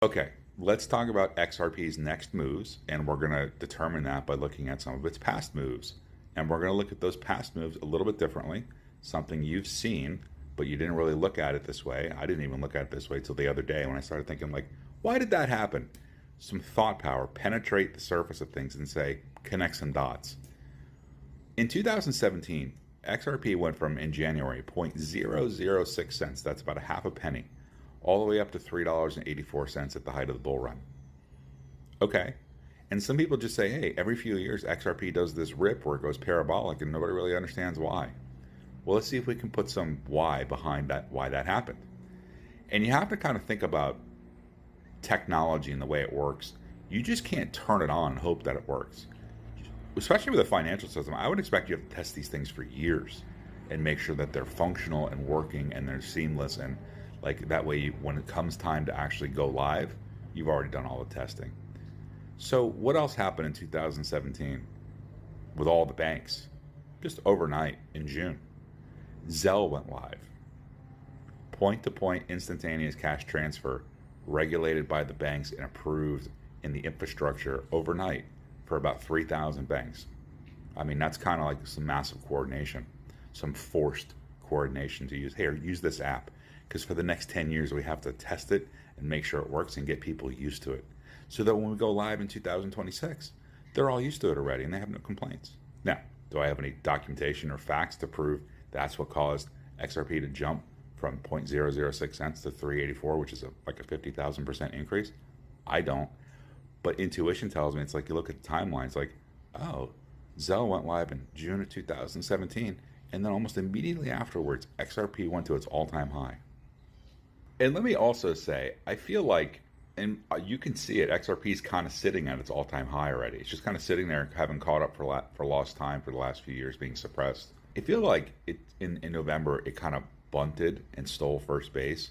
Okay, let's talk about XRP's next moves, and we're going to determine that by looking at some of its past moves. And we're going to look at those past moves a little bit differently, something you've seen, but you didn't really look at it this way. I didn't even look at it this way till the other day when I started thinking, like, why did that happen? Some thought power, penetrate the surface of things and say, connect some dots. In 2017, XRP went from, in January, 0.006 cents, that's about a half a penny, all the way up to $3.84 at the height of the bull run. Okay. And some people just say, hey, every few years XRP does this rip where it goes parabolic and nobody really understands why. Well, let's see if we can put some why behind that, why that happened. And you have to kind of think about technology and the way it works. You just can't turn it on and hope that it works. Especially with a financial system, I would expect you have to test these things for years and make sure that they're functional and working and they're seamless, and like that way when it comes time to actually go live, you've already done all the testing. So what else happened in 2017 with all the banks? Just overnight in June, Zelle went live. Point-to-point instantaneous cash transfer, regulated by the banks and approved in the infrastructure overnight for about 3,000 banks. I mean, that's kind of like some massive coordination, some forced coordination to use, hey, use this app, because for the next 10 years we have to test it and make sure it works and get people used to it, so that when we go live in 2026, they're all used to it already and they have no complaints. Now, do I have any documentation or facts to prove that's what caused XRP to jump from 0.006 cents to 384, which is like a 50,000% increase? I don't. But intuition tells me, it's like you look at the timeline, it's like, oh, Zelle went live in June of 2017, and then almost immediately afterwards, XRP went to its all-time high. And let me also say, I feel like, and you can see it, XRP is kind of sitting at its all-time high already. It's just kind of sitting there, having caught up for lost time for the last few years, being suppressed. I feel like it in November, it kind of bunted and stole first base,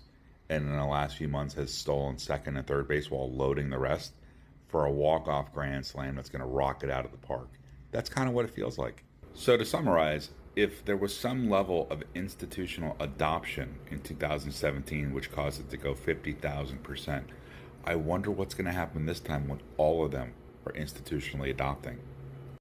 and in the last few months has stolen second and third base while loading the rest for a walk-off grand slam that's going to rock it out of the park. That's kind of what it feels like. So to summarize, if there was some level of institutional adoption in 2017 which caused it to go 50,000%, I wonder what's going to happen this time when all of them are institutionally adopting.